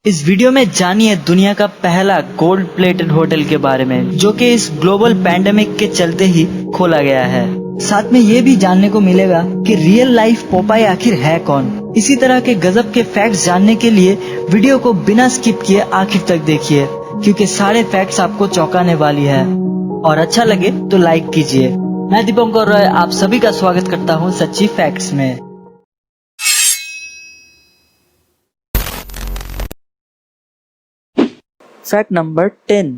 इस वीडियो में जानिए दुनिया का पहला गोल्ड प्लेटेड होटल के बारे में, जो कि इस ग्लोबल पैंडेमिक के चलते ही खोला गया है। साथ में ये भी जानने को मिलेगा कि रियल लाइफ पोपाई आखिर है कौन। इसी तरह के गजब के फैक्ट्स जानने के लिए वीडियो को बिना स्किप किए आखिर तक देखिए, क्योंकि सारे फैक्ट्स आपको चौंकाने वाली है। और अच्छा लगे तो लाइक कीजिए। मैं दीपंकर रॉय आप सभी का स्वागत करता हूँ सच्ची फैक्ट्स में। Fact number 10,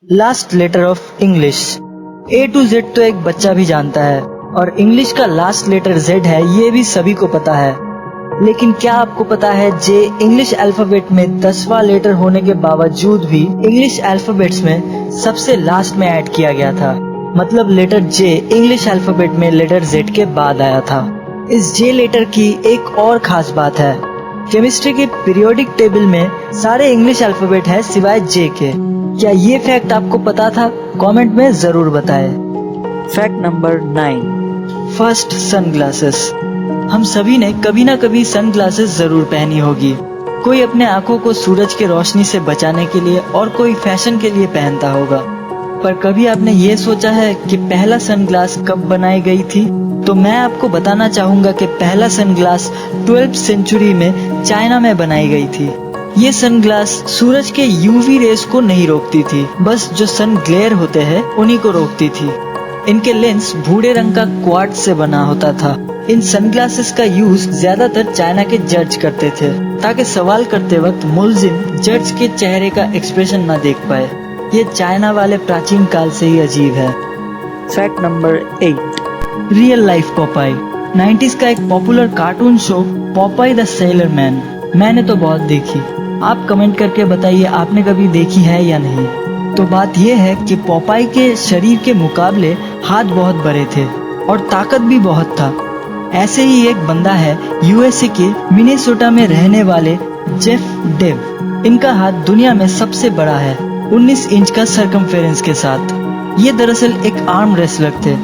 last letter of English. A to Z तो एक बच्चा भी जानता है, और इंग्लिश का लास्ट लेटर Z है ये भी सभी को पता है। लेकिन क्या आपको पता है J इंग्लिश अल्फाबेट में 10वां लेटर होने के बावजूद भी इंग्लिश अल्फाबेट्स में सबसे लास्ट में ऐड किया गया था। मतलब लेटर J इंग्लिश अल्फाबेट में लेटर Z के बाद आया था। इस J लेटर की एक और खास बात है, केमिस्ट्री के पीरियोडिक टेबल में सारे इंग्लिश अल्फाबेट है सिवाय J के। क्या ये फैक्ट आपको पता था? कमेंट में जरूर बताएं। Fact number 9, first sunglasses. हम सभी ने कभी ना कभी सनग्लासेस जरूर पहनी होगी। कोई अपने आंखों को सूरज के रोशनी से बचाने के लिए और कोई फैशन के लिए पहनता होगा। पर कभी आपने ये सोचा है कि पहला सनग्लास कब बनाई गई थी? तो मैं आपको बताना चाहूंगा कि पहला सनग्लास 12th सेंचुरी में चाइना में बनाई गई थी। ये सनग्लास सूरज के यूवी रेस को नहीं रोकती थी, बस जो सन ग्लेयर होते हैं उन्हीं को रोकती थी। इनके लेंस भूरे रंग का क्वार्ट्ज से बना होता था। इन सनग्लासेस का यूज ज्यादातर चाइना के जज करते थे, ताकि सवाल करते वक्त मुलजिम जज के चेहरे का एक्सप्रेशन न देख पाए। ये चाइना वाले प्राचीन काल से ही अजीब है। Fact number 8, real life Popeye. 90s का एक popular cartoon show Popeye the sailor man मैंने तो बहुत देखी। आप कमेंट करके बताइए आपने कभी देखी है या नहीं। तो बात यह है कि पोपाई के शरीर के मुकाबले हाथ बहुत बड़े थे और ताकत भी बहुत था। ऐसे ही एक बंदा है यूएसए के मिनेसोटा में रहने वाले जेफ डेव। इनका हाथ दुनिया में सबसे बड़ा है, 19 इंच का सरकमफेरेंस के साथ। ये दरअसल एक आर्म रेसलर थे।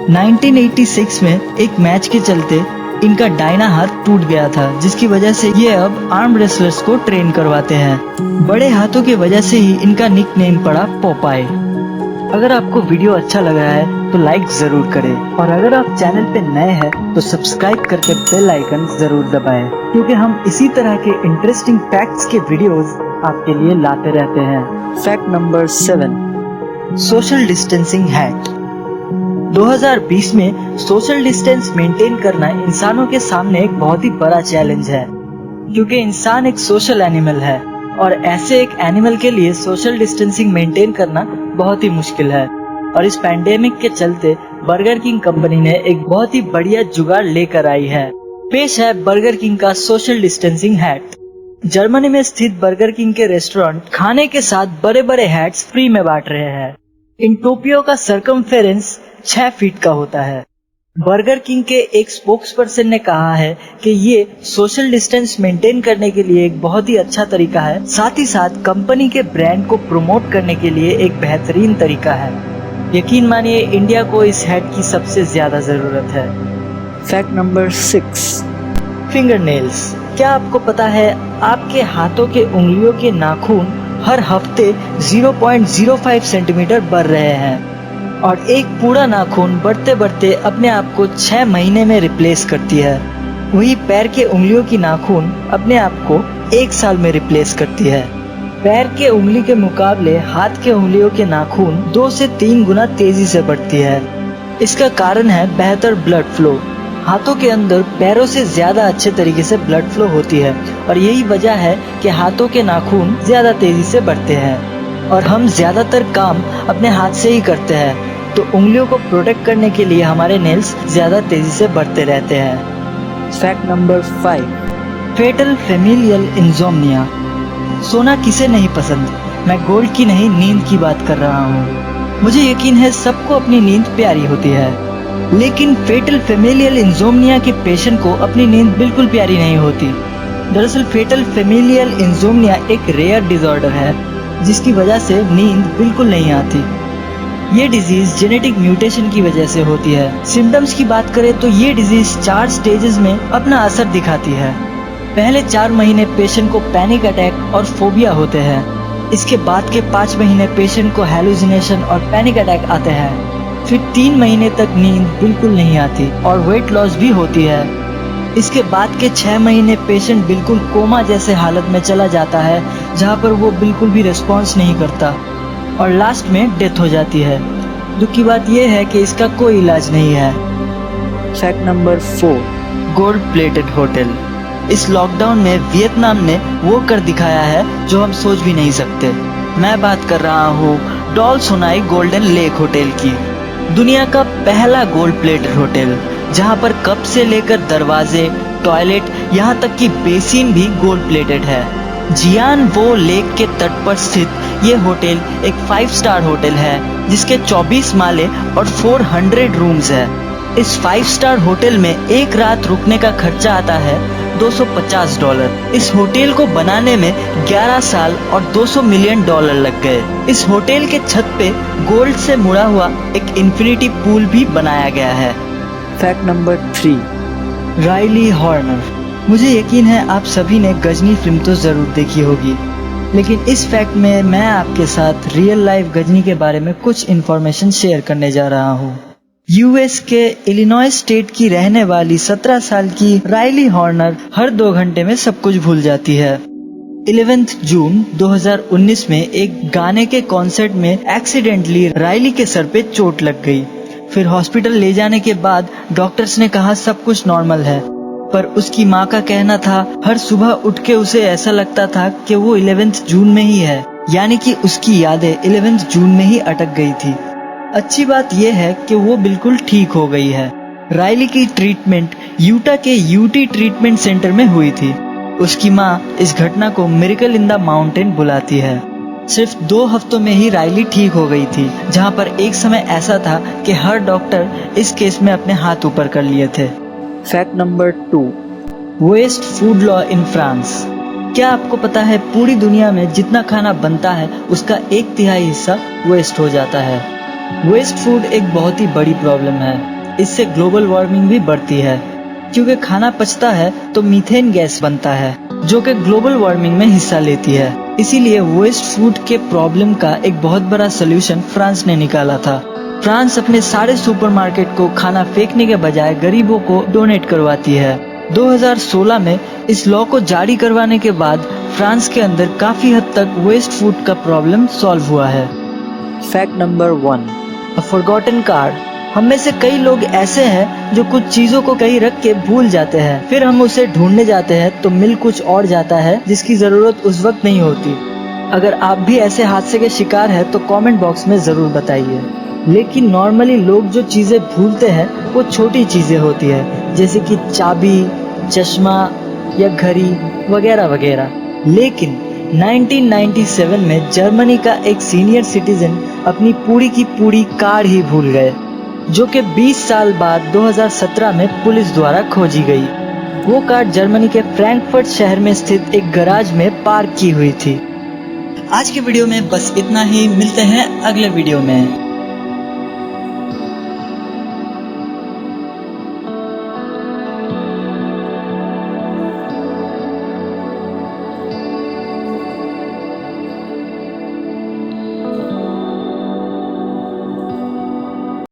1986 में एक मैच के चलते इनका दाहिना हाथ टूट गया था, जिसकी वजह से ये अब आर्म रेसलर्स को ट्रेन करवाते हैं। बड़े हाथों की वजह से ही इनका निकनेम पड़ा पोपाई। अगर आपको वीडियो अच्छा लगा है तो लाइक जरूर करें, और अगर आप चैनल पे नए हैं तो सब्सक्राइब करके बेल आइकन जरूर दबाएं, क्योंकि हम इसी तरह के इंटरेस्टिंग फैक्ट्स के वीडियोस आपके लिए लाते रहते हैं। Fact number 7, social distancing hack. 2020 में सोशल डिस्टेंस मेंटेन करना इंसानों के सामने एक बहुत ही बड़ा चैलेंज है, क्योंकि इंसान एक सोशल एनिमल है, और ऐसे एक एनिमल के लिए सोशल डिस्टेंसिंग मेंटेन करना बहुत ही मुश्किल है। और इस पैंडेमिक के चलते बर्गर किंग कंपनी ने एक बहुत ही बढ़िया जुगाड़ लेकर आई है। पेश है बर्गर किंग का सोशल डिस्टेंसिंग हैक। जर्मनी में स्थित बर्गर किंग के रेस्टोरेंट खाने के साथ बड़े बड़े हैट्स फ्री में बांट रहे हैं। इन टोपियों का सरकमफेरेंस 6 फीट का होता है। बर्गर किंग के एक स्पोक्सपर्सन ने कहा है कि ये सोशल डिस्टेंस मेंटेन करने के लिए एक बहुत ही अच्छा तरीका है, साथ ही साथ कंपनी के ब्रांड को प्रमोट करने के लिए एक बेहतरीन तरीका है। यकीन मानिए इंडिया को इस हैट की सबसे ज्यादा जरूरत है। Fact number 6, finger nails. क्या आपको पता है आपके हाथों के उंगलियों के नाखून हर हफ्ते 0.05 सेंटीमीटर बढ़ रहे हैं, और एक पूरा नाखून बढ़ते बढ़ते अपने आप को 6 महीने में रिप्लेस करती है। वही पैर के उंगलियों की नाखून अपने आप को 1 साल में रिप्लेस करती है। पैर के उंगली के मुकाबले हाथ के उंगलियों के नाखून 2 से 3 गुना तेजी से बढ़ती है। इसका कारण है बेहतर ब्लड फ्लो। हाथों के अंदर पैरों से ज्यादा अच्छे तरीके से ब्लड फ्लो होती है, और यही वजह है कि हाथों के नाखून ज्यादा तेजी से बढ़ते हैं। और हम ज्यादातर काम अपने हाथ से ही करते हैं, तो उंगलियों को प्रोटेक्ट करने के लिए हमारे नेल्स ज्यादा तेजी से बढ़ते रहते हैं। Fact number 5, fatal familial insomnia. सोना किसे नहीं पसंद? मैं गोल्ड की नहीं नींद की बात कर रहा हूँ। मुझे यकीन है सबको अपनी नींद प्यारी होती है, लेकिन फेटल फेमिलियल इंसोम्निया के पेशेंट को अपनी नींद बिल्कुल प्यारी नहीं होती। दरअसल फेटल फेमिलियल इंसोम्निया एक रेयर डिसऑर्डर है, जिसकी वजह से नींद बिल्कुल नहीं आती। ये डिजीज जेनेटिक म्यूटेशन की वजह से होती है। सिम्टम्स की बात करें तो ये डिजीज 4 स्टेजेस में अपना असर दिखाती है। पहले 4 महीने पेशेंट को पैनिक अटैक और फोबिया होते हैं। इसके बाद के 5 महीने पेशेंट को हैलुसिनेशन और पैनिक अटैक आते हैं। फिर 3 महीने तक नींद बिल्कुल नहीं आती और वेट लॉस भी होती है। इसके बाद के 6 महीने पेशेंट बिल्कुल कोमा जैसे हालत में चला जाता है, जहाँ पर वो बिल्कुल भी रिस्पॉन्स नहीं करता और लास्ट में डेथ हो जाती है। दुख की बात यह है कि इसका कोई इलाज नहीं है। Fact number 4, gold plated hotel. इस लॉकडाउन में वियतनाम ने वो कर दिखाया है जो हम सोच भी नहीं सकते। मैं बात कर रहा हूँ doll Sonai golden lake hotel की, दुनिया का पहला गोल्ड प्लेटेड होटल, जहाँ पर कप से लेकर दरवाजे, टॉयलेट, यहाँ तक कि बेसिन भी गोल्ड प्लेटेड है। जियान वो लेक के तट पर स्थित ये होटल एक 5 स्टार होटल है, जिसके 24 माले और 400 रूम्स है। इस 5 स्टार होटल में एक रात रुकने का खर्चा आता है $250। इस होटल को बनाने में 11 साल और $200 मिलियन लग गए। इस होटल के छत पे गोल्ड से मुड़ा हुआ एक इन्फिनिटी पूल भी बनाया गया है। Fact number 3, Riley Horner. मुझे यकीन है आप सभी ने गजनी फिल्म तो जरूर देखी होगी, लेकिन इस फैक्ट में मैं आपके साथ रियल लाइफ गजनी के बारे में कुछ इन्फॉर्मेशन शेयर करने जा रहा हूँ। यूएस के इलिनॉइस स्टेट की रहने वाली 17 साल की रायली हॉर्नर हर 2 घंटे में सब कुछ भूल जाती है। 11 जून 2019 में एक गाने के कॉन्सर्ट में एक्सीडेंटली रायली के सर पे चोट लग गई। फिर हॉस्पिटल ले जाने के बाद डॉक्टर्स ने कहा सब कुछ नॉर्मल है, पर उसकी माँ का कहना था हर सुबह उठ के उसे ऐसा लगता था कि वो 11 जून में ही है, यानी कि उसकी यादें 11 जून में ही अटक गई थी। अच्छी बात यह है कि वो बिल्कुल ठीक हो गई है। रायली की ट्रीटमेंट यूटा के यूटी ट्रीटमेंट सेंटर में हुई थी। उसकी माँ इस घटना को मिरेकल इन द माउंटेन बुलाती है। सिर्फ 2 हफ्तों में ही रायली ठीक हो गई थी, जहाँ पर एक समय ऐसा था कि हर डॉक्टर इस केस में अपने हाथ ऊपर कर लिए थे। Fact number 2, waste food law in France. क्या आपको पता है पूरी दुनिया में जितना खाना बनता है उसका 1/3 हिस्सा वेस्ट हो जाता है। वेस्ट फूड एक बहुत ही बड़ी प्रॉब्लम है। इससे ग्लोबल वार्मिंग भी बढ़ती है, क्योंकि खाना पचता है तो मीथेन गैस बनता है, जो कि ग्लोबल वार्मिंग में हिस्सा लेती है। इसीलिए वेस्ट फूड के प्रॉब्लम का एक बहुत बड़ा सलूशन फ्रांस ने निकाला था। फ्रांस अपने सारे सुपरमार्केट को खाना फेंकने के बजाय गरीबों को डोनेट करवाती है। 2016 में इस लॉ को जारी करवाने के बाद फ्रांस के अंदर काफी हद तक वेस्ट फूड का प्रॉब्लम सॉल्व हुआ है। फैक्ट नंबर 1, अ फॉरगॉटन कार्ड। हम में से कई लोग ऐसे हैं जो कुछ चीजों को कहीं रख के भूल जाते हैं, फिर हम उसे ढूंढने जाते हैं तो मिल कुछ और जाता है जिसकी जरूरत उस वक्त नहीं होती। अगर आप भी ऐसे हादसे के शिकार हैं तो कमेंट बॉक्स में जरूर बताइए। लेकिन नॉर्मली लोग जो चीजें भूलते हैं वो छोटी चीजें होती है, जैसे कि चाबी, चश्मा या घड़ी वगैरह वगैरह। लेकिन 1997 में जर्मनी का एक सीनियर सिटीजन अपनी पूरी की पूरी कार ही भूल गए, जो कि 20 साल बाद 2017 में पुलिस द्वारा खोजी गई। वो कार जर्मनी के फ्रैंकफर्ट शहर में स्थित एक गैराज में पार्क की हुई थी। आज के वीडियो में बस इतना ही, मिलते हैं अगले वीडियो में।